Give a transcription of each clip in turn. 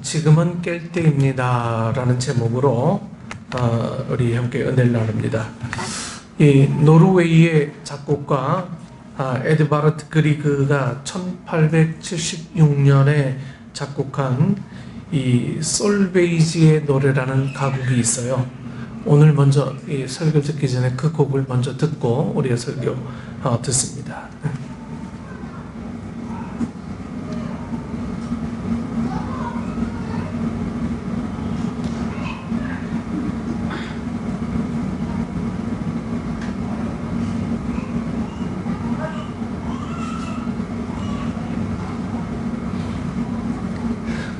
지금은 깰 때입니다 라는 제목으로 우리 함께 은혜를 나눕니다. 이 노르웨이의 작곡가 에드바르트 그리그가 1876년에 작곡한 이 솔베이지의 노래라는 가곡이 있어요. 오늘 먼저 이 설교 듣기 전에 그 곡을 먼저 듣고 우리가 설교 듣습니다.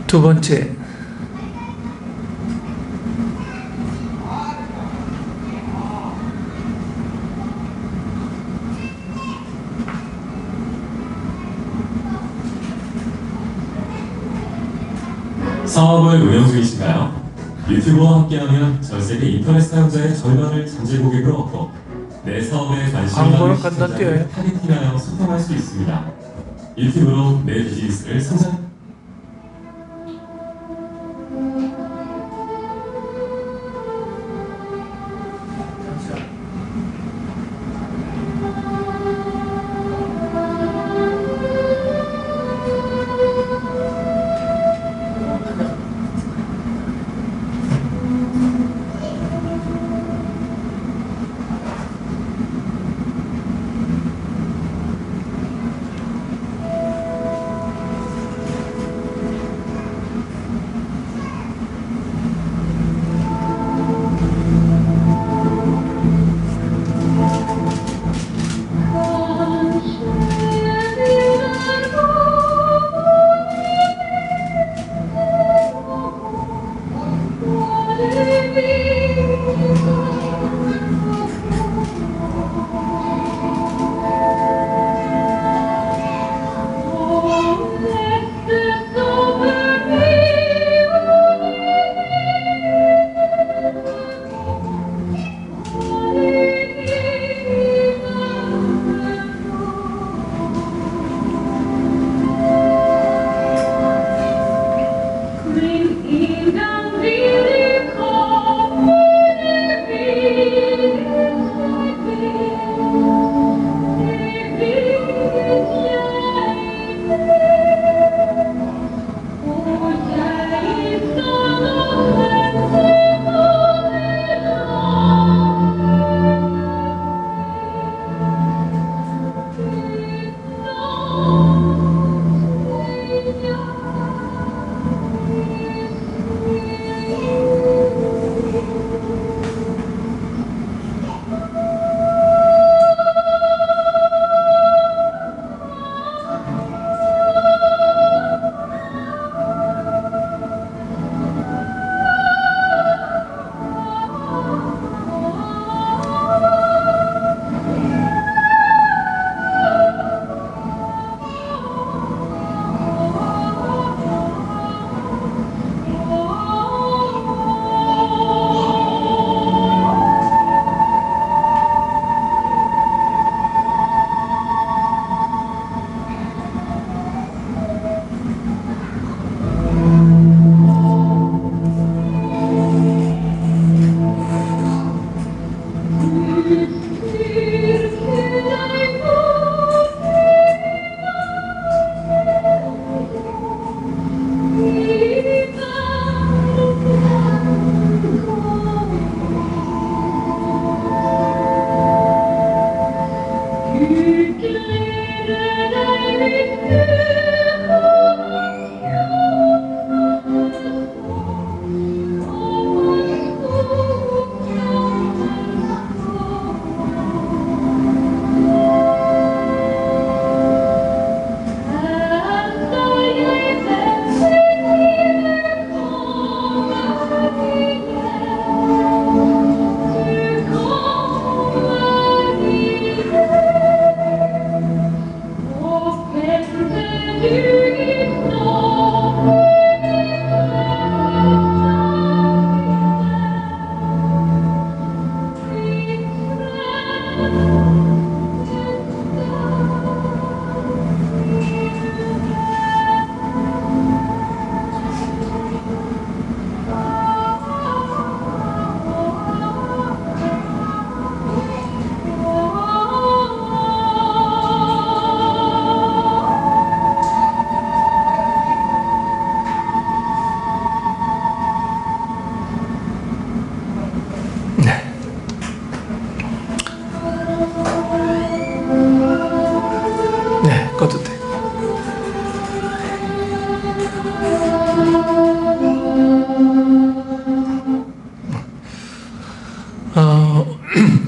두 번째, 사업을 운영 중이신가요? 유튜브와 함께하면 전 세계 인터넷 사용자의 절반을 잠재 고객으로 얻고 내 사업에 관심이 많은 시청자를 타겟팅하여 소통할 수 있습니다. 유튜브로 내 비즈니스를 성장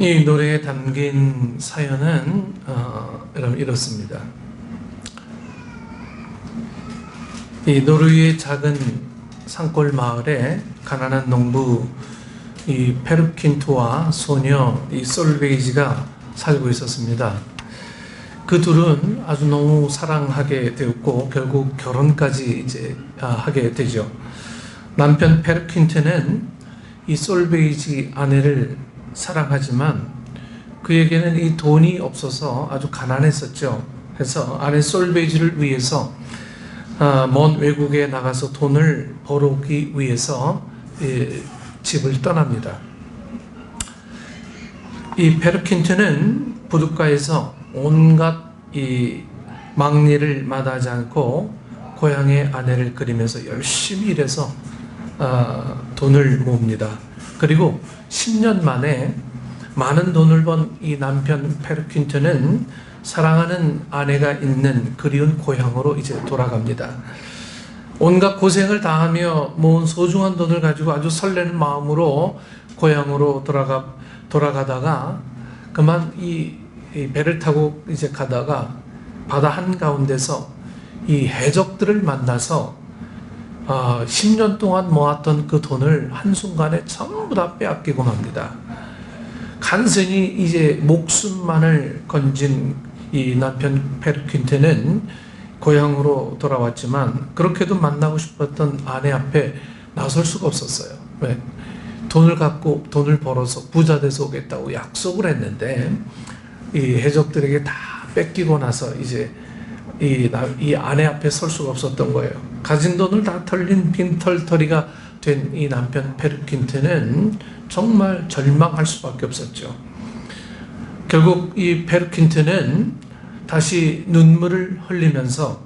이 노래에 담긴 사연은 이렇습니다. 이 노르웨이의 작은 산골 마을에 가난한 농부 이 페르킨트와 소녀 이 솔베이지가 살고 있었습니다. 그 둘은 아주 너무 사랑하게 되었고 결국 결혼까지 이제 하게 되죠. 남편 페르킨트는 이 솔베이지 아내를 사랑하지만 그에게는 이 돈이 없어서 아주 가난했었죠. 그래서 아내 솔베이지를 위해서 먼 외국에 나가서 돈을 벌어오기 위해서 집을 떠납니다. 이 페르킨트는 부둣가에서 온갖 이 막리를 마다하지 않고 고향의 아내를 그리면서 열심히 일해서 돈을 모읍니다. 그리고 10년 만에 많은 돈을 번 이 남편 페르킨트는 사랑하는 아내가 있는 그리운 고향으로 이제 돌아갑니다. 온갖 고생을 다하며 모은 소중한 돈을 가지고 아주 설레는 마음으로 고향으로 돌아가다가 그만 이 배를 타고 이제 가다가 바다 한가운데서 이 해적들을 만나서 10년 동안 모았던 그 돈을 한순간에 전부 다 빼앗기고 맙니다. 간신히 이제 목숨만을 건진 이 남편 페르킨트는 고향으로 돌아왔지만 그렇게도 만나고 싶었던 아내 앞에 나설 수가 없었어요. 왜? 돈을 갖고 돈을 벌어서 부자 돼서 오겠다고 약속을 했는데 이 해적들에게 다 뺏기고 나서 이제 이 아내 앞에 설 수가 없었던 거예요. 가진 돈을 다 털린 빈털터리가 된 이 남편 페르킨트는 정말 절망할 수밖에 없었죠. 결국 이 페르킨트는 다시 눈물을 흘리면서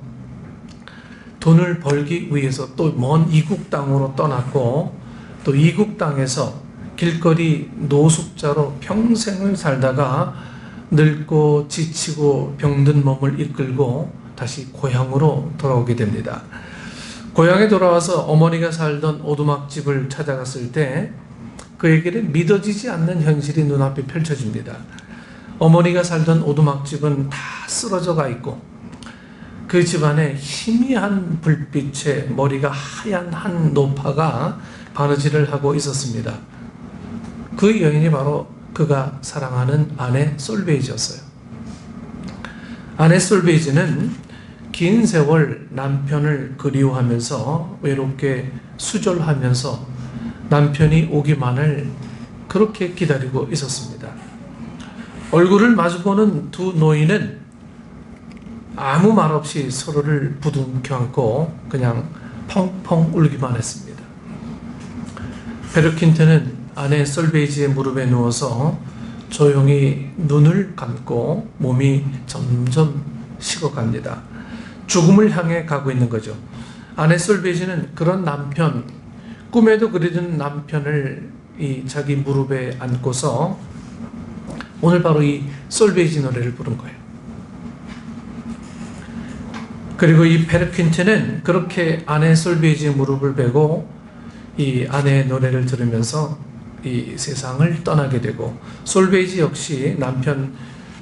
돈을 벌기 위해서 또 먼 이국 땅으로 떠났고 또 이국 땅에서 길거리 노숙자로 평생을 살다가 늙고 지치고 병든 몸을 이끌고 다시 고향으로 돌아오게 됩니다. 고향에 돌아와서 어머니가 살던 오두막집을 찾아갔을 때 그에게는 믿어지지 않는 현실이 눈앞에 펼쳐집니다. 어머니가 살던 오두막집은 다 쓰러져가 있고 그 집안에 희미한 불빛에 머리가 하얀 한 노파가 바느질을 하고 있었습니다. 그 여인이 바로 그가 사랑하는 아내 솔베이지였어요. 아내 솔베이지는 긴 세월 남편을 그리워하면서 외롭게 수절하면서 남편이 오기만을 그렇게 기다리고 있었습니다. 얼굴을 마주보는 두 노인은 아무 말 없이 서로를 부둥켜 안고 그냥 펑펑 울기만 했습니다. 페르킨트는 아내 솔베이지의 무릎에 누워서 조용히 눈을 감고 몸이 점점 식어갑니다. 죽음을 향해 가고 있는 거죠. 아내 솔베이지는 그런 남편, 꿈에도 그리던 남편을 이 자기 무릎에 안고서 오늘 바로 이 솔베이지 노래를 부른 거예요. 그리고 이 페르킨트는 그렇게 아내 솔베이지의 무릎을 베고 이 아내의 노래를 들으면서 이 세상을 떠나게 되고 솔베이지 역시 남편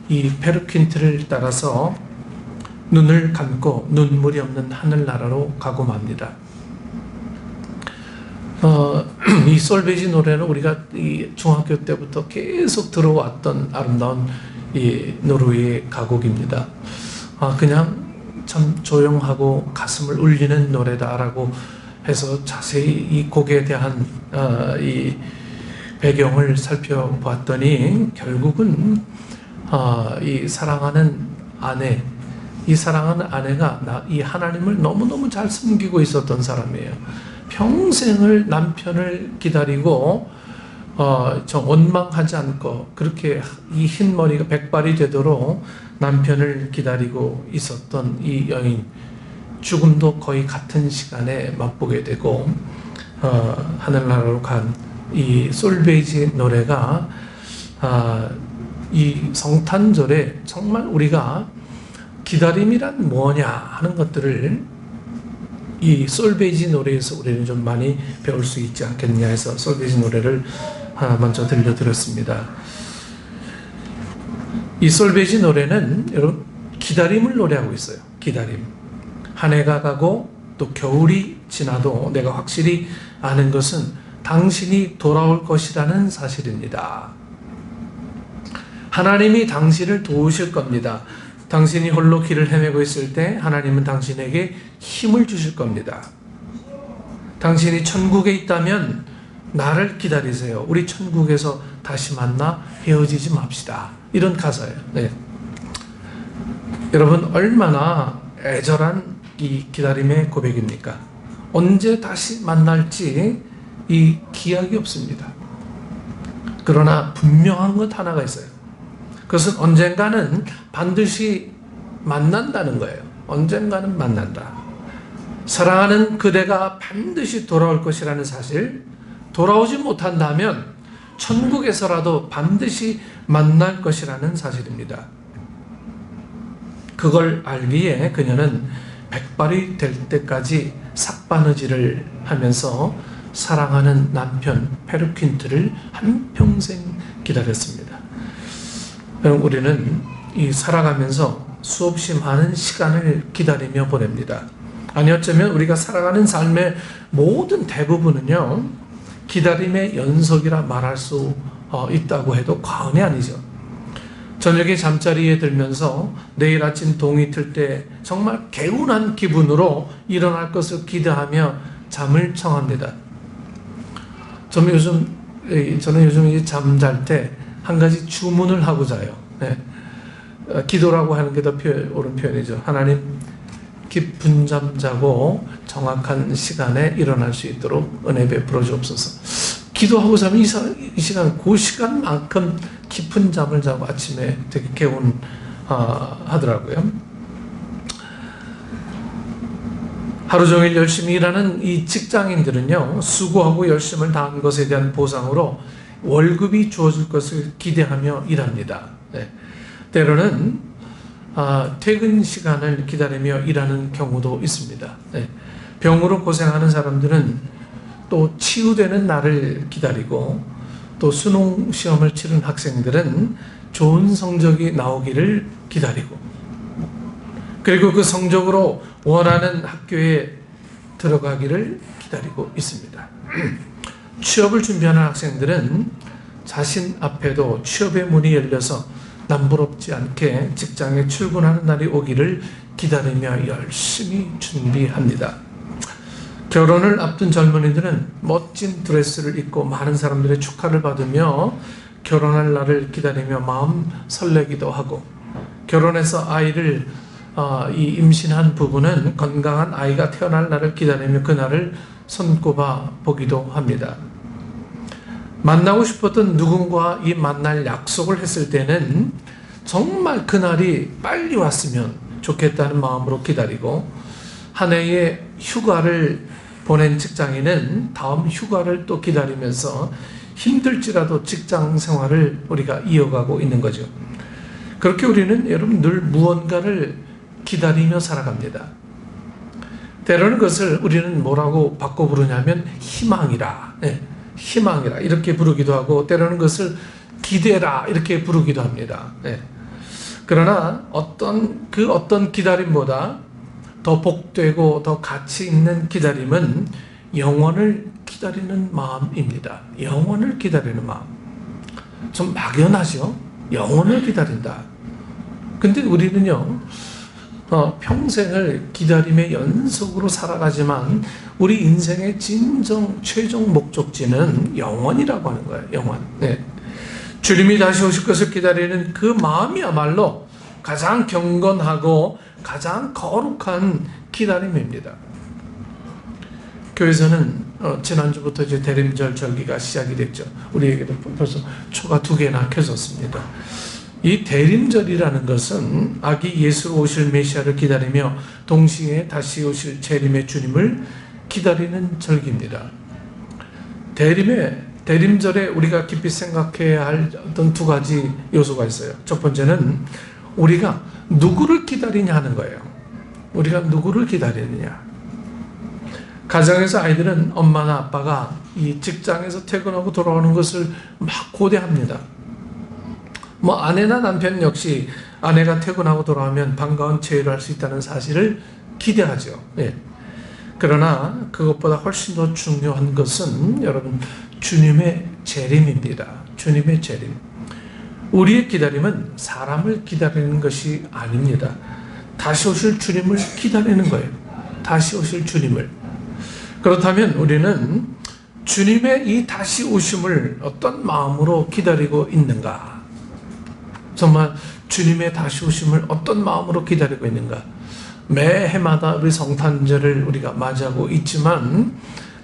이 페르킨트를 따라서 눈을 감고 눈물이 없는 하늘나라로 가고 맙니다. 이 솔베이지 노래는 우리가 이 중학교 때부터 계속 들어왔던 아름다운 이 노르웨이 가곡입니다. 그냥 참 조용하고 가슴을 울리는 노래다라고 해서 자세히 이 곡에 대한 이 배경을 살펴봤더니 결국은 이 사랑하는 아내, 이 사랑하는 아내가 이 하나님을 너무너무 잘 섬기고 있었던 사람이에요. 평생을 남편을 기다리고 좀 원망하지 않고 그렇게 이 흰머리가 백발이 되도록 남편을 기다리고 있었던 이 여인, 죽음도 거의 같은 시간에 맛보게 되고 하늘나라로 간 이 솔베이지 노래가 이 성탄절에 정말 우리가 기다림이란 뭐냐 하는 것들을 이 솔베이지 노래에서 우리는 좀 많이 배울 수 있지 않겠냐 해서 솔베이지 노래를 먼저 들려드렸습니다. 이 솔베이지 노래는 여러분 기다림을 노래하고 있어요. 기다림. 한 해가 가고 또 겨울이 지나도 내가 확실히 아는 것은 당신이 돌아올 것이라는 사실입니다. 하나님이 당신을 도우실 겁니다. 당신이 홀로 길을 헤매고 있을 때 하나님은 당신에게 힘을 주실 겁니다. 당신이 천국에 있다면 나를 기다리세요. 우리 천국에서 다시 만나 헤어지지 맙시다. 이런 가사예요. 네. 여러분 얼마나 애절한 이 기다림의 고백입니까? 언제 다시 만날지 이 기약이 없습니다. 그러나 분명한 것 하나가 있어요. 그것은 언젠가는 반드시 만난다는 거예요. 언젠가는 만난다. 사랑하는 그대가 반드시 돌아올 것이라는 사실, 돌아오지 못한다면 천국에서라도 반드시 만날 것이라는 사실입니다. 그걸 알기에 그녀는 백발이 될 때까지 삭바느질을 하면서 사랑하는 남편 페르퀸트를 한평생 기다렸습니다. 우리는 이 살아가면서 수없이 많은 시간을 기다리며 보냅니다. 아니 어쩌면 우리가 살아가는 삶의 모든 대부분은요 기다림의 연속이라 말할 수 있다고 해도 과언이 아니죠. 저녁에 잠자리에 들면서 내일 아침 동이 틀 때 정말 개운한 기분으로 일어날 것을 기대하며 잠을 청합니다. 저는 요즘 이제 잠잘 때 한 가지 주문을 하고 자요. 네. 기도라고 하는 게 더 옳은 표현이죠. 하나님 깊은 잠 자고 정확한 시간에 일어날 수 있도록 은혜 베풀어 주옵소서. 기도하고 자면 이 시간 그 시간만큼 깊은 잠을 자고 아침에 되게 개운하더라고요. 하루 종일 열심히 일하는 이 직장인들은요 수고하고 열심을 다한 것에 대한 보상으로 월급이 주어질 것을 기대하며 일합니다. 네. 때로는 퇴근 시간을 기다리며 일하는 경우도 있습니다. 네. 병으로 고생하는 사람들은 또 치유되는 날을 기다리고 또 수능 시험을 치른 학생들은 좋은 성적이 나오기를 기다리고 그리고 그 성적으로 원하는 학교에 들어가기를 기다리고 있습니다. 취업을 준비하는 학생들은 자신 앞에도 취업의 문이 열려서 남부럽지 않게 직장에 출근하는 날이 오기를 기다리며 열심히 준비합니다. 결혼을 앞둔 젊은이들은 멋진 드레스를 입고 많은 사람들의 축하를 받으며 결혼할 날을 기다리며 마음 설레기도 하고 결혼해서 아이를 임신한 부부는 건강한 아이가 태어날 날을 기다리며 그날을 손꼽아 보기도 합니다. 만나고 싶었던 누군가와 이 만날 약속을 했을 때는 정말 그날이 빨리 왔으면 좋겠다는 마음으로 기다리고 한 해의 휴가를 보낸 직장인은 다음 휴가를 또 기다리면서 힘들지라도 직장 생활을 우리가 이어가고 있는 거죠. 그렇게 우리는 여러분 늘 무언가를 기다리며 살아갑니다. 때로는 그것을 우리는 뭐라고 바꿔 부르냐면 희망이라, 희망이라 이렇게 부르기도 하고 때로는 그것을 기대라 이렇게 부르기도 합니다. 그러나 어떤 기다림보다 더 복되고 더 가치 있는 기다림은 영원을 기다리는 마음입니다. 영원을 기다리는 마음. 좀 막연하죠? 영원을 기다린다. 근데 우리는요, 평생을 기다림의 연속으로 살아가지만 우리 인생의 진정 최종 목적지는 영원이라고 하는 거예요. 영원. 주님이 다시 오실 것을 기다리는 그 마음이야말로 가장 경건하고 가장 거룩한 기다림입니다. 교회에서는 지난주부터 이제 대림절 절기가 시작이 됐죠. 우리에게도 벌써 초가 2개나 켜졌습니다. 이 대림절이라는 것은 아기 예수로 오실 메시아를 기다리며 동시에 다시 오실 재림의 주님을 기다리는 절기입니다. 대림절에 우리가 깊이 생각해야 할 어떤 2가지 요소가 있어요. 첫 번째는 우리가 누구를 기다리냐 하는 거예요. 우리가 누구를 기다리느냐. 가정에서 아이들은 엄마나 아빠가 이 직장에서 퇴근하고 돌아오는 것을 막 고대합니다. 뭐 아내나 남편 역시 아내가 퇴근하고 돌아오면 반가운 체위를 할 수 있다는 사실을 기대하죠. 예. 그러나 그것보다 훨씬 더 중요한 것은 여러분 주님의 재림입니다. 주님의 재림. 우리의 기다림은 사람을 기다리는 것이 아닙니다. 다시 오실 주님을 기다리는 거예요. 다시 오실 주님을. 그렇다면 우리는 주님의 이 다시 오심을 어떤 마음으로 기다리고 있는가? 정말 주님의 다시 오심을 어떤 마음으로 기다리고 있는가? 매 해마다 우리 성탄절을 우리가 맞이하고 있지만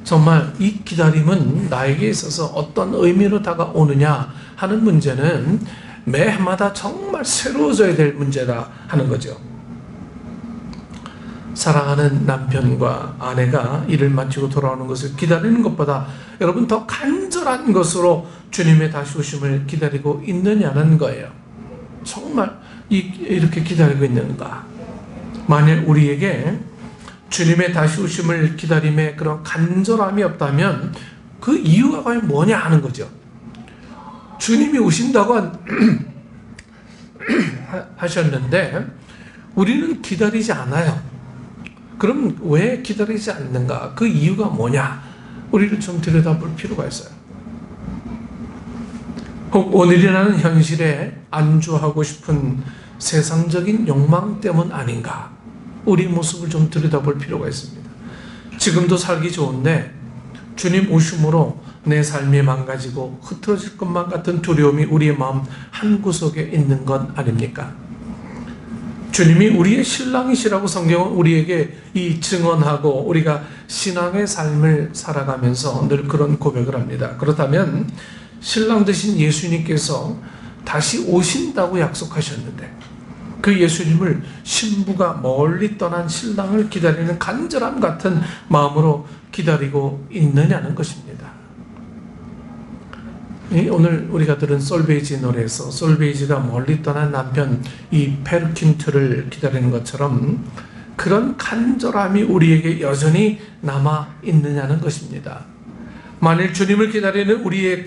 정말 이 기다림은 나에게 있어서 어떤 의미로 다가오느냐 하는 문제는 매 해마다 정말 새로워져야 될 문제다 하는 거죠. 사랑하는 남편과 아내가 일을 마치고 돌아오는 것을 기다리는 것보다 여러분 더 간절한 것으로 주님의 다시 오심을 기다리고 있느냐는 거예요. 정말 이렇게 기다리고 있는가? 만일 우리에게 주님의 다시 오심을 기다림에 그런 간절함이 없다면 그 이유가 과연 뭐냐 하는 거죠. 주님이 오신다고 하셨는데 우리는 기다리지 않아요. 그럼 왜 기다리지 않는가? 그 이유가 뭐냐? 우리를 좀 들여다볼 필요가 있어요. 혹 오늘이라는 현실에 안주하고 싶은 세상적인 욕망 때문 아닌가? 우리 모습을 좀 들여다볼 필요가 있습니다. 지금도 살기 좋은데 주님 오심으로 내 삶이 망가지고 흐트러질 것만 같은 두려움이 우리의 마음 한구석에 있는 건 아닙니까? 주님이 우리의 신랑이시라고 성경은 우리에게 이 증언하고 우리가 신앙의 삶을 살아가면서 늘 그런 고백을 합니다. 그렇다면 신랑 되신 예수님께서 다시 오신다고 약속하셨는데 그 예수님을 신부가 멀리 떠난 신랑을 기다리는 간절함 같은 마음으로 기다리고 있느냐는 것입니다. 오늘 우리가 들은 솔베이지 노래에서 솔베이지가 멀리 떠난 남편 이 페르킨트를 기다리는 것처럼 그런 간절함이 우리에게 여전히 남아 있느냐는 것입니다. 만일 주님을 기다리는 우리의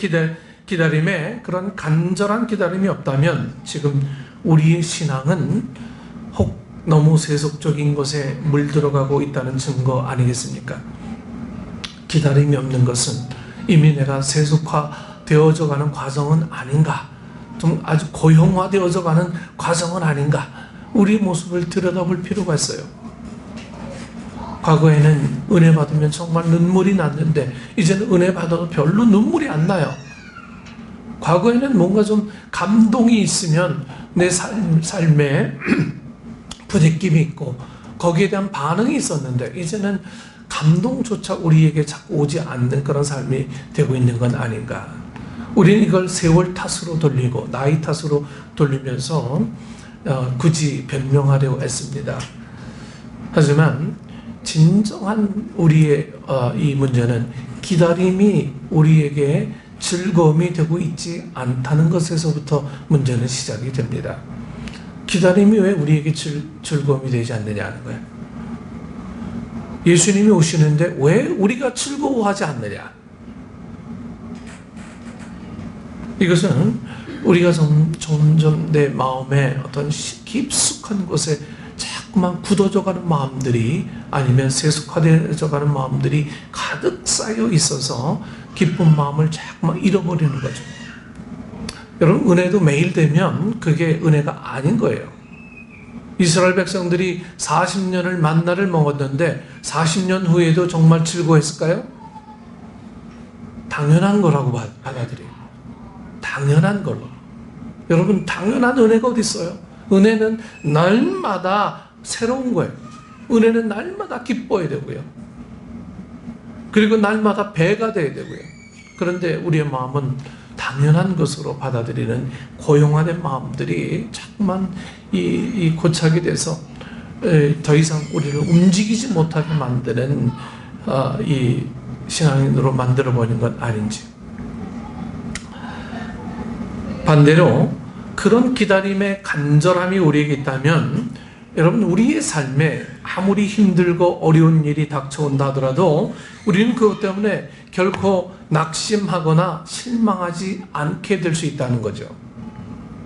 기다림에 그런 간절한 기다림이 없다면 지금 우리의 신앙은 혹 너무 세속적인 것에 물들어가고 있다는 증거 아니겠습니까? 기다림이 없는 것은 이미 내가 세속화되어져 가는 과정은 아닌가? 좀 아주 고형화되어져 가는 과정은 아닌가? 우리 모습을 들여다볼 필요가 있어요. 과거에는 은혜 받으면 정말 눈물이 났는데 이제는 은혜 받아도 별로 눈물이 안 나요. 과거에는 뭔가 좀 감동이 있으면 내 삶에 부대낌이 있고 거기에 대한 반응이 있었는데 이제는 감동조차 우리에게 자꾸 오지 않는 그런 삶이 되고 있는 건 아닌가. 우리는 이걸 세월 탓으로 돌리고 나이 탓으로 돌리면서 굳이 변명하려고 했습니다. 하지만 진정한 우리의 이 문제는 기다림이 우리에게 즐거움이 되고 있지 않다는 것에서부터 문제는 시작이 됩니다. 기다림이 왜 우리에게 즐거움이 되지 않느냐 하는 거예요. 예수님이 오시는데 왜 우리가 즐거워하지 않느냐? 이것은 우리가 점점 내 마음에 어떤 깊숙한 곳에 자꾸만 굳어져가는 마음들이 아니면 세속화되어져가는 마음들이 가득 쌓여 있어서 기쁜 마음을 자꾸만 잃어버리는 거죠. 여러분 은혜도 매일 되면 그게 은혜가 아닌 거예요. 이스라엘 백성들이 40년을 만나를 먹었는데 40년 후에도 정말 즐거웠을까요? 당연한 거라고 받아들여요. 당연한 걸로. 여러분 당연한 은혜가 어디 있어요? 은혜는 날마다 새로운 거예요. 은혜는 날마다 기뻐야 되고요. 그리고 날마다 배가 돼야 되고요. 그런데 우리의 마음은 당연한 것으로 받아들이는 고용화된 마음들이 자꾸만 이 고착이 돼서 더 이상 우리를 움직이지 못하게 만드는 이 신앙인으로 만들어버린 건 아닌지. 반대로 그런 기다림의 간절함이 우리에게 있다면 여러분 우리의 삶에 아무리 힘들고 어려운 일이 닥쳐온다 하더라도 우리는 그것 때문에 결코 낙심하거나 실망하지 않게 될 수 있다는 거죠.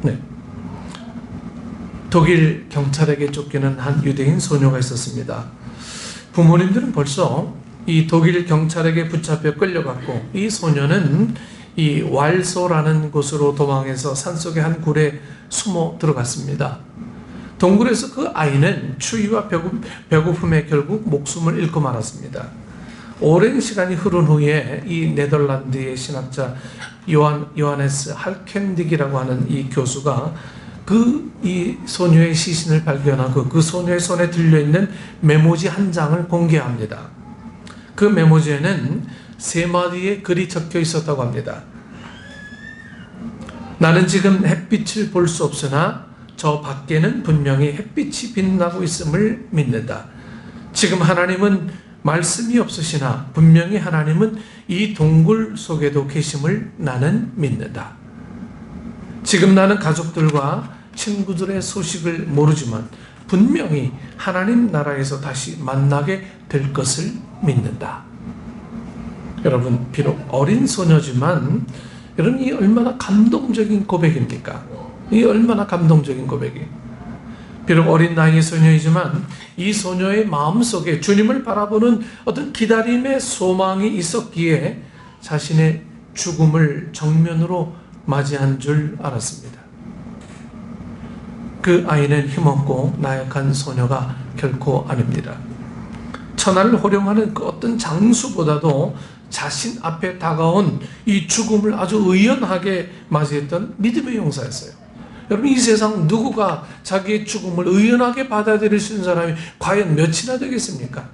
네. 독일 경찰에게 쫓기는 한 유대인 소녀가 있었습니다. 부모님들은 벌써 이 독일 경찰에게 붙잡혀 끌려갔고, 이 소녀는 이 왈소라는 곳으로 도망해서 산속의 한 굴에 숨어 들어갔습니다. 동굴에서 그 아이는 추위와 배고픔에 결국 목숨을 잃고 말았습니다. 오랜 시간이 흐른 후에 이 네덜란드의 신학자 요하네스 할켄딕이라고 하는 이 교수가 이 소녀의 시신을 발견하고 그 소녀의 손에 들려있는 메모지 한 장을 공개합니다. 그 메모지에는 3마디의 글이 적혀 있었다고 합니다. 나는 지금 햇빛을 볼 수 없으나 저 밖에는 분명히 햇빛이 빛나고 있음을 믿는다. 지금 하나님은 말씀이 없으시나 분명히 하나님은 이 동굴 속에도 계심을 나는 믿는다. 지금 나는 가족들과 친구들의 소식을 모르지만 분명히 하나님 나라에서 다시 만나게 될 것을 믿는다. 여러분, 비록 어린 소녀지만 여러분, 이 얼마나 감동적인 고백입니까? 이 얼마나 감동적인 고백이에요. 비록 어린 나이의 소녀이지만 이 소녀의 마음속에 주님을 바라보는 어떤 기다림의 소망이 있었기에 자신의 죽음을 정면으로 맞이한 줄 알았습니다. 그 아이는 힘없고 나약한 소녀가 결코 아닙니다. 천하를 호령하는 그 어떤 장수보다도 자신 앞에 다가온 이 죽음을 아주 의연하게 맞이했던 믿음의 용사였어요. 여러분, 이 세상 누구가 자기의 죽음을 의연하게 받아들일 수 있는 사람이 과연 몇이나 되겠습니까?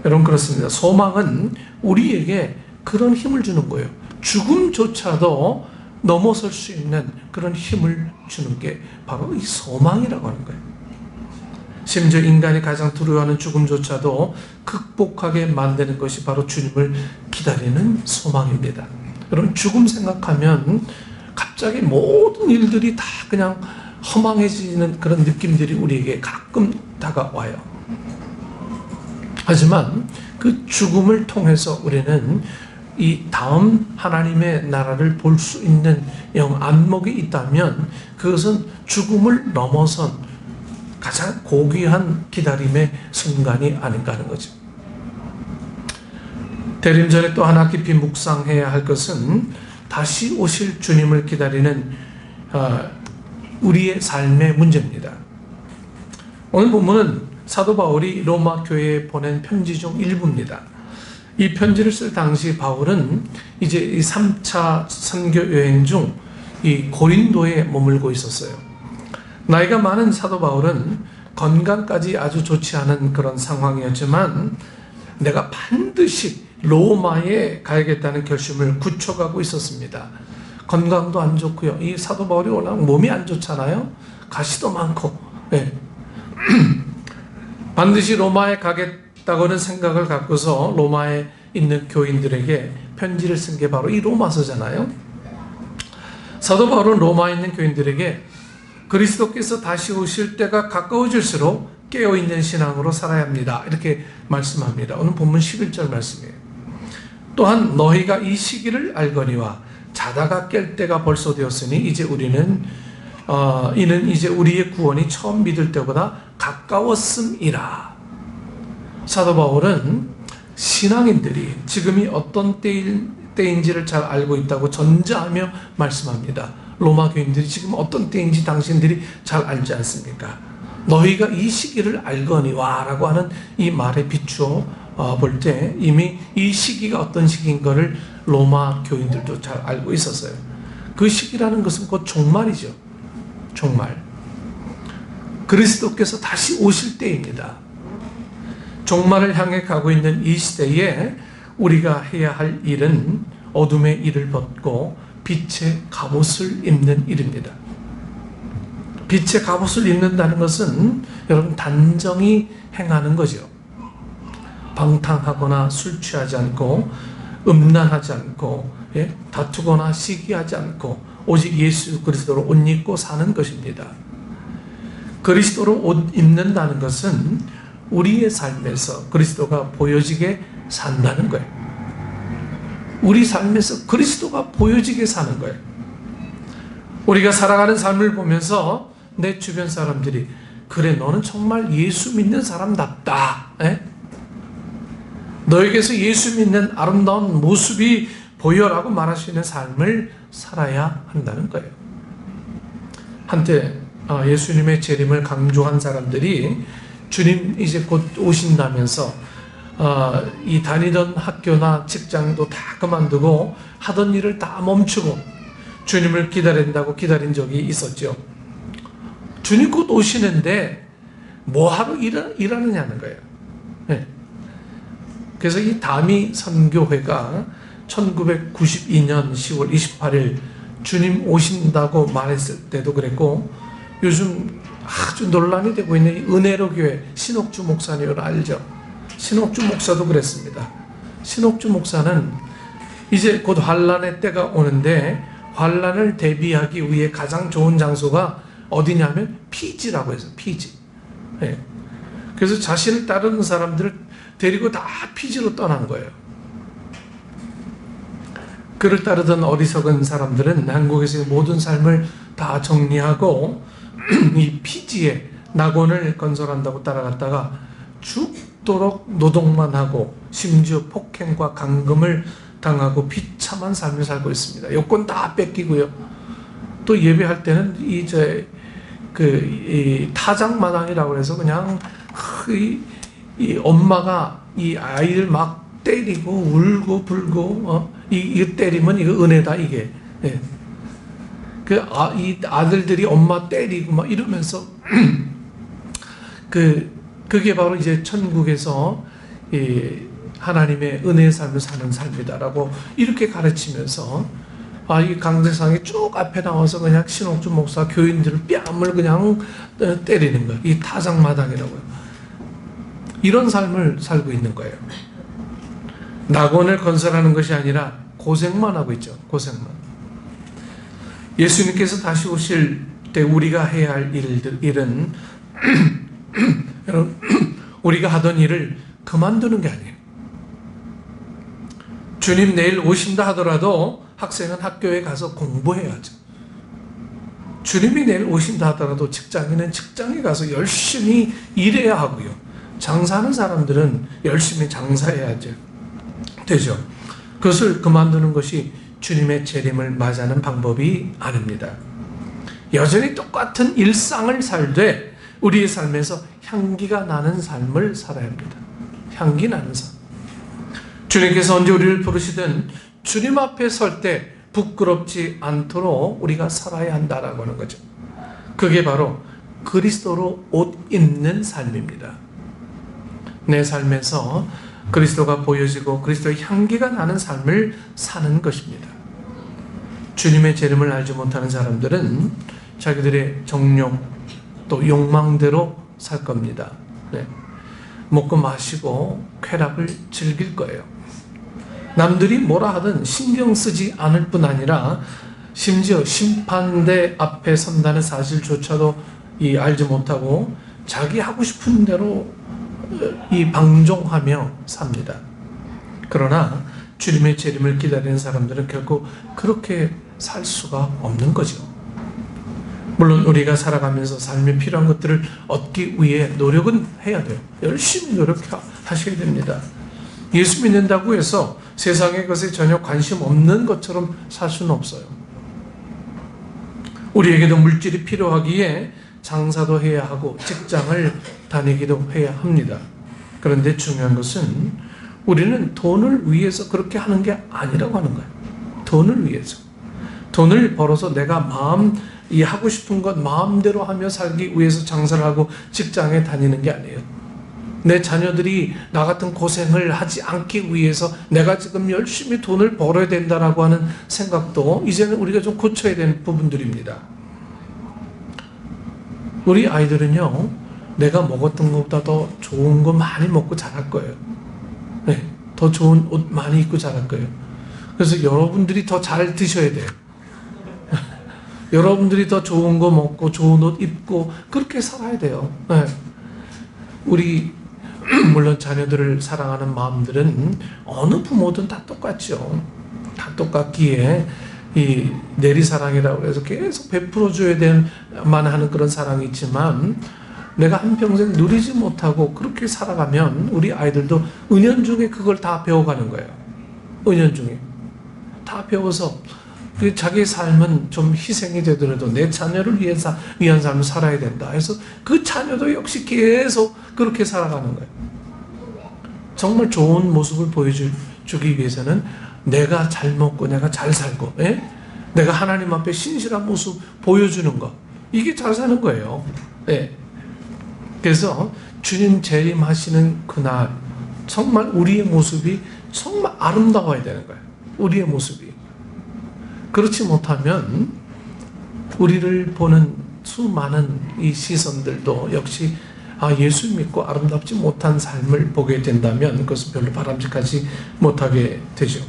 여러분, 그렇습니다. 소망은 우리에게 그런 힘을 주는 거예요. 죽음조차도 넘어설 수 있는 그런 힘을 주는 게 바로 이 소망이라고 하는 거예요. 심지어 인간이 가장 두려워하는 죽음조차도 극복하게 만드는 것이 바로 주님을 기다리는 소망입니다. 여러분, 죽음 생각하면 갑자기 모든 일들이 다 그냥 허망해지는 그런 느낌들이 우리에게 가끔 다가와요. 하지만 그 죽음을 통해서 우리는 이 다음 하나님의 나라를 볼 수 있는 안목이 있다면 그것은 죽음을 넘어선 가장 고귀한 기다림의 순간이 아닌가 하는 거죠. 대림 전에 또 하나 깊이 묵상해야 할 것은 다시 오실 주님을 기다리는 우리의 삶의 문제입니다. 오늘 본문은 사도 바울이 로마 교회에 보낸 편지 중 일부입니다. 이 편지를 쓸 당시 바울은 이제 이 3차 선교 여행 중 이 고린도에 머물고 있었어요. 나이가 많은 사도 바울은 건강까지 아주 좋지 않은 그런 상황이었지만 내가 반드시 로마에 가야겠다는 결심을 굳혀가고 있었습니다. 건강도 안 좋고요. 이 사도 바울이 워낙 몸이 안 좋잖아요. 가시도 많고. 네. 반드시 로마에 가겠다고는 생각을 갖고서 로마에 있는 교인들에게 편지를 쓴 게 바로 이 로마서잖아요. 사도 바울은 로마에 있는 교인들에게 그리스도께서 다시 오실 때가 가까워질수록 깨어있는 신앙으로 살아야 합니다. 이렇게 말씀합니다. 오늘 본문 11절 말씀이에요. 또한 너희가 이 시기를 알거니와 자다가 깰 때가 벌써 되었으니 이제 이는 이제 우리의 구원이 처음 믿을 때보다 가까웠음이라. 사도 바울은 신앙인들이 지금이 어떤 때인지를 잘 알고 있다고 전자하며 말씀합니다. 로마 교인들이 지금 어떤 때인지 당신들이 잘 알지 않습니까? 너희가 이 시기를 알거니와 라고 하는 이 말에 비추어 볼 때 이미 이 시기가 어떤 시기인 것을 로마 교인들도 잘 알고 있었어요. 그 시기라는 것은 곧 종말이죠. 종말. 그리스도께서 다시 오실 때입니다. 종말을 향해 가고 있는 이 시대에 우리가 해야 할 일은 어둠의 일을 벗고 빛의 갑옷을 입는 일입니다. 빛의 갑옷을 입는다는 것은 여러분 단정히 행하는 거죠. 방탕하거나 술 취하지 않고 음란하지 않고 다투거나 시기하지 않고 오직 예수 그리스도로 옷 입고 사는 것입니다. 그리스도로 옷 입는다는 것은 우리의 삶에서 그리스도가 보여지게 산다는 거예요. 우리 삶에서 그리스도가 보여지게 사는 거예요. 우리가 살아가는 삶을 보면서 내 주변 사람들이 그래 너는 정말 예수 믿는 사람답다. 에? 너에게서 예수 믿는 아름다운 모습이 보여라고 말할 수 있는 삶을 살아야 한다는 거예요. 한때 예수님의 재림을 강조한 사람들이 주님 이제 곧 오신다면서 이 다니던 학교나 직장도 다 그만두고 하던 일을 다 멈추고 주님을 기다린다고 기다린 적이 있었죠. 주님 곧 오시는데 뭐하러 일하느냐는 거예요. 네. 그래서 이 다미 선교회가 1992년 10월 28일 주님 오신다고 말했을 때도 그랬고 요즘 아주 논란이 되고 있는 은혜로 교회 신옥주 목사님을 알죠? 신옥주 목사도 그랬습니다. 신옥주 목사는 이제 곧 환란의 때가 오는데 환란을 대비하기 위해 가장 좋은 장소가 어디냐면 피지라고 해서 피지. 네. 그래서 자신을 따르는 사람들을 데리고 다 피지로 떠난 거예요. 그를 따르던 어리석은 사람들은 한국에서의 모든 삶을 다 정리하고 이 피지에 낙원을 건설한다고 따라갔다가 죽도록 노동만 하고 심지어 폭행과 감금을 당하고 비참한 삶을 살고 있습니다. 여권 다 뺏기고요. 또 예배할 때는 이제 이 타작마당이라고 해서 그냥 이 엄마가 이 아이를 막 때리고 울고 불고 이거 때리면 이거 은혜다 이게. 예. 이 아들들이 엄마 때리고 막 이러면서 그게 바로 이제 천국에서 하나님의 은혜의 삶을 사는 삶이다라고 이렇게 가르치면서 이 강대상에 쭉 앞에 나와서 그냥 신옥주 목사 교인들을 뺨을 그냥 때리는 거예요. 이 타작마당이라고요. 이런 삶을 살고 있는 거예요. 낙원을 건설하는 것이 아니라 고생만 하고 있죠. 고생만. 예수님께서 다시 오실 때 우리가 해야 할 일은 여러분 우리가 하던 일을 그만두는 게 아니에요. 주님 내일 오신다 하더라도 학생은 학교에 가서 공부해야죠. 주님이 내일 오신다 하더라도 직장인은 직장에 가서 열심히 일해야 하고요. 장사하는 사람들은 열심히 장사해야죠. 되죠. 그것을 그만두는 것이 주님의 재림을 맞이하는 방법이 아닙니다. 여전히 똑같은 일상을 살되 우리의 삶에서 향기가 나는 삶을 살아야 합니다. 향기 나는 삶. 주님께서 언제 우리를 부르시든 주님 앞에 설 때 부끄럽지 않도록 우리가 살아야 한다라고 하는 거죠. 그게 바로 그리스도로 옷 입는 삶입니다. 내 삶에서 그리스도가 보여지고 그리스도의 향기가 나는 삶을 사는 것입니다. 주님의 재림을 알지 못하는 사람들은 자기들의 정욕 또 욕망대로 살 겁니다. 네. 먹고 마시고 쾌락을 즐길 거예요. 남들이 뭐라 하든 신경 쓰지 않을 뿐 아니라 심지어 심판대 앞에 선다는 사실조차도 알지 못하고 자기 하고 싶은 대로 방종하며 삽니다. 그러나 주님의 재림을 기다리는 사람들은 결코 그렇게 살 수가 없는 거죠. 물론 우리가 살아가면서 삶에 필요한 것들을 얻기 위해 노력은 해야 돼요. 열심히 노력하셔야 됩니다. 예수 믿는다고 해서 세상의 것에 전혀 관심 없는 것처럼 살 수는 없어요. 우리에게도 물질이 필요하기에 장사도 해야 하고 직장을 다니기도 해야 합니다. 그런데 중요한 것은 우리는 돈을 위해서 그렇게 하는 게 아니라고 하는 거예요. 돈을 위해서. 돈을 벌어서 내가 하고 싶은 것 마음대로 하며 살기 위해서 장사를 하고 직장에 다니는 게 아니에요. 내 자녀들이 나 같은 고생을 하지 않기 위해서 내가 지금 열심히 돈을 벌어야 된다라고 하는 생각도 이제는 우리가 좀 고쳐야 되는 부분들입니다. 우리 아이들은요, 내가 먹었던 것보다 더 좋은 거 많이 먹고 자랄 거예요. 네, 더 좋은 옷 많이 입고 자랄 거예요. 그래서 여러분들이 더 잘 드셔야 돼요. 여러분들이 더 좋은 거 먹고 좋은 옷 입고 그렇게 살아야 돼요. 네. 우리 물론 자녀들을 사랑하는 마음들은 어느 부모든 다 똑같죠. 다 똑같기에 이 내리사랑이라고 해서 계속 베풀어줘야 될만 하는 그런 사랑이 있지만 내가 한평생 누리지 못하고 그렇게 살아가면 우리 아이들도 은연중에 그걸 다 배워가는 거예요. 은연중에 다 배워서 자기 삶은 좀 희생이 되더라도 내 자녀를 위한 삶을 살아야 된다 해서 그 자녀도 역시 계속 그렇게 살아가는 거예요. 정말 좋은 모습을 보여주기 위해서는 내가 잘 먹고 내가 잘 살고 내가 하나님 앞에 신실한 모습 보여주는 것, 이게 잘 사는 거예요. 그래서 주님 재림하시는 그날 정말 우리의 모습이 정말 아름다워야 되는 거예요. 우리의 모습이. 그렇지 못하면 우리를 보는 수많은 이 시선들도 역시 예수 믿고 아름답지 못한 삶을 보게 된다면 그것은 별로 바람직하지 못하게 되죠.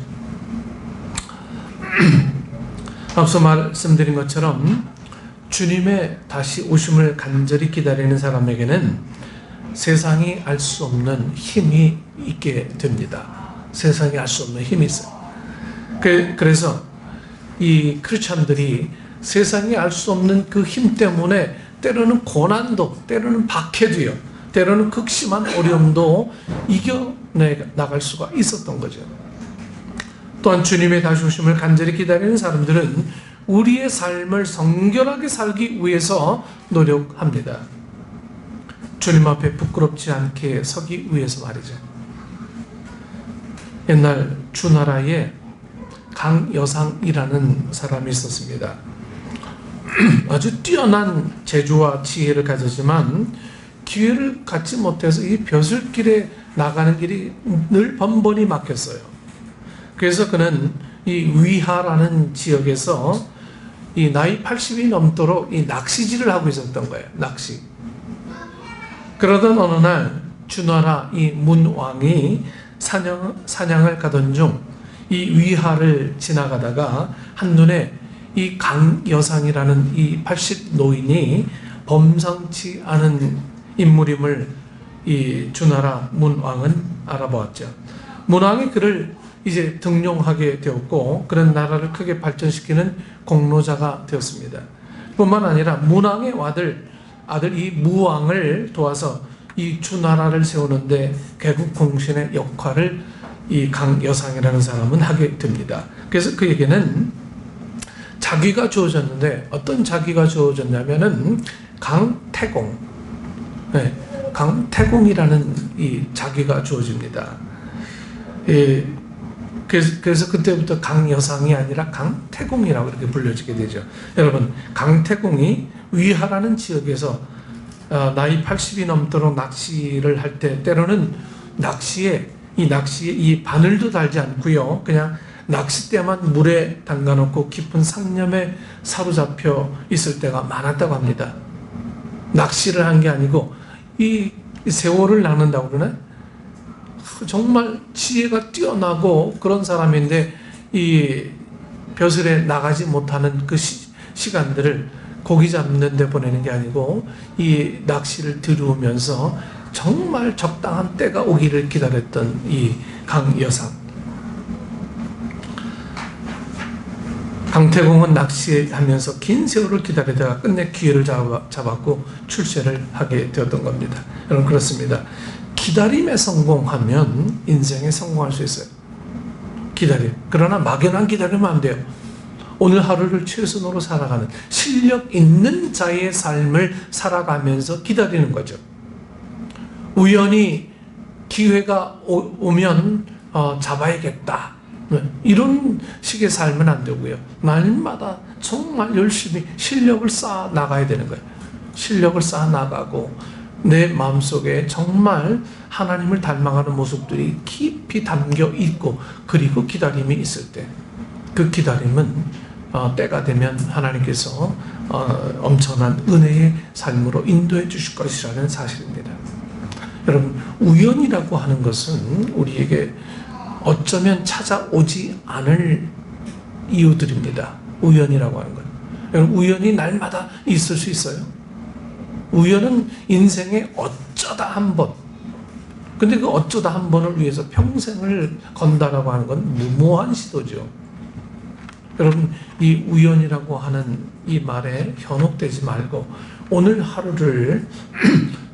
앞서 말씀드린 것처럼 주님의 다시 오심을 간절히 기다리는 사람에게는 세상이 알 수 없는 힘이 있게 됩니다. 세상이 알 수 없는 힘이 있어요. 그래서 이 크리스찬들이 세상이 알 수 없는 그 힘 때문에 때로는 고난도, 때로는 박해도요, 때로는 극심한 어려움도 이겨나갈 수가 있었던 거죠. 또한 주님의 다시 오심을 간절히 기다리는 사람들은 우리의 삶을 성결하게 살기 위해서 노력합니다. 주님 앞에 부끄럽지 않게 서기 위해서 말이죠. 옛날 주나라에 강여상이라는 사람이 있었습니다. 아주 뛰어난 재주와 지혜를 가졌지만 기회를 갖지 못해서 이 벼슬길에 나가는 길이 늘 번번이 막혔어요. 그래서 그는 이 위하라는 지역에서 이 나이 80이 넘도록 이 낚시질을 하고 있었던 거예요. 낚시. 그러던 어느 날 주나라 이 문왕이 사냥을 가던 중 이 위하를 지나가다가 한눈에 이 강여상이라는 이 80 노인이 범상치 않은 인물임을 이 주나라 문왕은 알아보았죠. 문왕이 그를 이제 등용하게 되었고 그런 나라를 크게 발전시키는 공로자가 되었습니다. 뿐만 아니라 문왕의 아들 이 무왕을 도와서 이 주나라를 세우는데 개국공신의 역할을 이 강여상이라는 사람은 하게 됩니다. 그래서 그에게는 자기가 주어졌는데 어떤 자기가 주어졌냐면은 강태공, 강태공이라는 이 자기가 주어집니다. 그래서 그때부터 강여상이 아니라 강태공이라고 이렇게 불려지게 되죠. 여러분, 강태공이 위하라는 지역에서 나이 80이 넘도록 낚시를 할 때 때로는 낚시에 이 바늘도 달지 않고요, 그냥 낚싯대만 물에 담가놓고 깊은 상념에 사로잡혀 있을 때가 많았다고 합니다. 낚시를 한 게 아니고 이 세월을 낚는다고 그러나 정말 지혜가 뛰어나고 그런 사람인데 이 벼슬에 나가지 못하는 그 시간들을 고기 잡는 데 보내는 게 아니고 이 낚시를 들여오면서 정말 적당한 때가 오기를 기다렸던 이 강여상. 강태공은 낚시하면서 긴 세월을 기다리다가 끝내 기회를 잡았고 출세를 하게 되었던 겁니다. 여러분, 그렇습니다. 기다림에 성공하면 인생에 성공할 수 있어요. 기다림. 그러나 막연한 기다리면 안 돼요. 오늘 하루를 최선으로 살아가는 실력 있는 자의 삶을 살아가면서 기다리는 거죠. 우연히 기회가 오면 잡아야겠다, 이런 식의 삶은 안 되고요. 날마다 정말 열심히 실력을 쌓아 나가야 되는 거예요. 실력을 쌓아 나가고 내 마음속에 정말 하나님을 닮아가는 모습들이 깊이 담겨 있고 그리고 기다림이 있을 때 그 기다림은 때가 되면 하나님께서 엄청난 은혜의 삶으로 인도해 주실 것이라는 사실입니다. 여러분, 우연이라고 하는 것은 우리에게 어쩌면 찾아오지 않을 이유들입니다. 우연이라고 하는 것. 여러분, 우연이 날마다 있을 수 있어요. 우연은 인생에 어쩌다 한 번. 근데 그 어쩌다 한 번을 위해서 평생을 건다라고 하는 건 무모한 시도죠. 여러분, 이 우연이라고 하는 이 말에 현혹되지 말고 오늘 하루를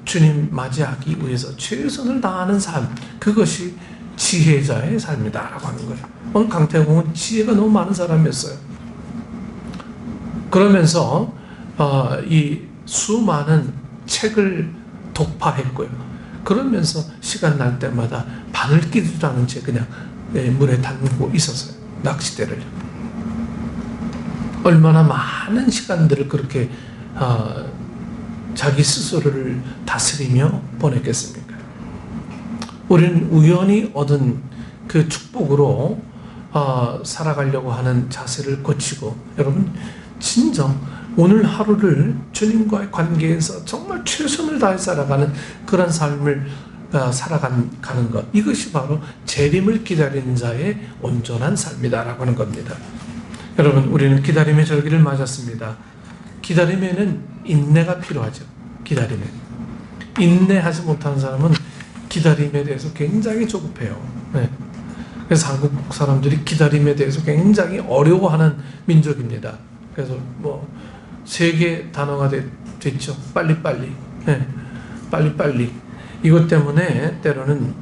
주님 맞이하기 위해서 최선을 다하는 삶, 그것이 지혜자의 삶이다라고 하는 거예요. 오늘 강태공은 지혜가 너무 많은 사람이었어요. 그러면서 이 수많은 책을 독파했고요. 그러면서 시간 날 때마다 바늘기도라는 채 그냥 물에 담고 있었어요. 낚싯대를. 얼마나 많은 시간들을 그렇게 자기 스스로를 다스리며 보냈겠습니까? 우리는 우연히 얻은 그 축복으로 살아가려고 하는 자세를 고치고, 여러분 진정 오늘 하루를 주님과의 관계에서 정말 최선을 다해 살아가는 그런 삶을 살아가는 것, 이것이 바로 재림을 기다리는 자의 온전한 삶이다라고 하는 겁니다. 여러분, 우리는 기다림의 절기를 맞았습니다. 기다림에는 인내가 필요하죠. 기다림에 인내하지 못하는 사람은 기다림에 대해서 굉장히 조급해요. 네. 그래서 한국 사람들이 기다림에 대해서 굉장히 어려워하는 민족입니다. 그래서 뭐 세계 단어가 됐죠. 빨리빨리. 네. 빨리빨리. 이것 때문에 때로는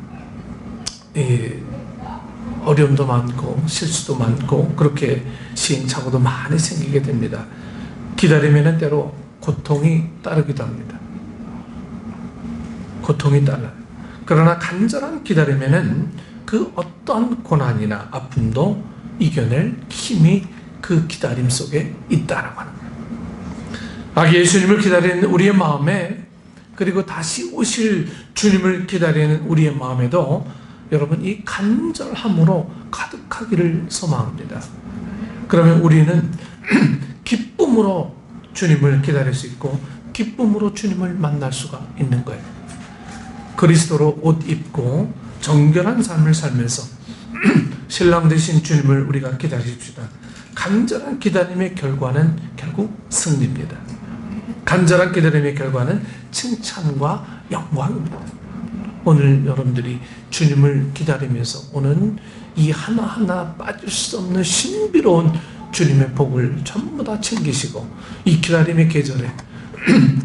어려움도 많고 실수도 많고 그렇게 시행착오도 많이 생기게 됩니다. 기다림에는 때로 고통이 따르기도 합니다. 고통이 따라요. 그러나 간절한 기다림에는 그 어떠한 고난이나 아픔도 이겨낼 힘이 그 기다림 속에 있다라고 하는 거예요. 아기 예수님을 기다리는 우리의 마음에, 그리고 다시 오실 주님을 기다리는 우리의 마음에도 여러분 이 간절함으로 가득하기를 소망합니다. 그러면 우리는 기쁨으로 주님을 기다릴 수 있고 기쁨으로 주님을 만날 수가 있는 거예요. 그리스도로 옷 입고 정결한 삶을 살면서 신랑 되신 주님을 우리가 기다립시다. 간절한 기다림의 결과는 결국 승리입니다. 간절한 기다림의 결과는 칭찬과 영광입니다. 오늘 여러분들이 주님을 기다리면서 오는 이 하나하나 빠질 수 없는 신비로운 주님의 복을 전부 다 챙기시고, 이 기다림의 계절에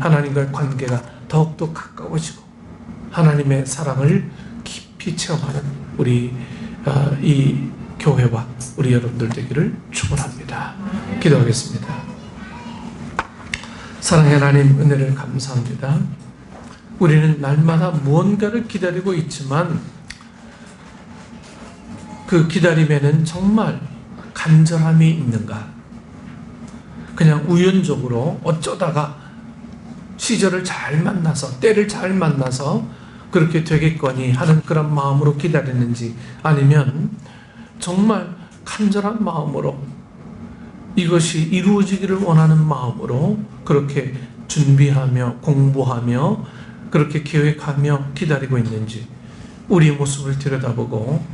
하나님과의 관계가 더욱더 가까워지고 하나님의 사랑을 깊이 체험하는 우리 이 교회와 우리 여러분들 되기를 축원합니다. 기도하겠습니다. 사랑의 하나님, 은혜를 감사합니다. 우리는 날마다 무언가를 기다리고 있지만 그 기다림에는 정말 간절함이 있는가? 그냥 우연적으로 어쩌다가 시절을 잘 만나서, 때를 잘 만나서 그렇게 되겠거니 하는 그런 마음으로 기다리는지, 아니면 정말 간절한 마음으로 이것이 이루어지기를 원하는 마음으로 그렇게 준비하며 공부하며 그렇게 계획하며 기다리고 있는지, 우리의 모습을 들여다보고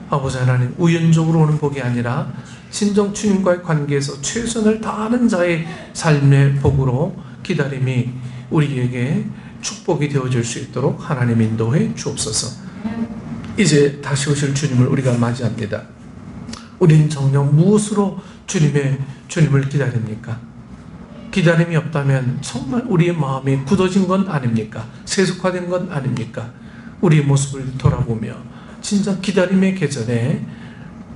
아버지 하나님, 우연적으로 오는 복이 아니라 진정 주님과의 관계에서 최선을 다하는 자의 삶의 복으로 기다림이 우리에게 축복이 되어질 수 있도록 하나님 인도해 주옵소서. 이제 다시 오실 주님을 우리가 맞이합니다. 우리는 정녕 무엇으로 주님을 기다립니까? 기다림이 없다면 정말 우리의 마음이 굳어진 건 아닙니까? 세속화된 건 아닙니까? 우리의 모습을 돌아보며 진짜 기다림의 계절에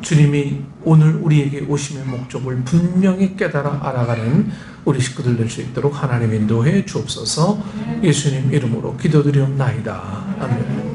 주님이 오늘 우리에게 오심의 목적을 분명히 깨달아 알아가는 우리 식구들 될 수 있도록 하나님 인도해 주옵소서. 예수님 이름으로 기도드리옵나이다. 아멘.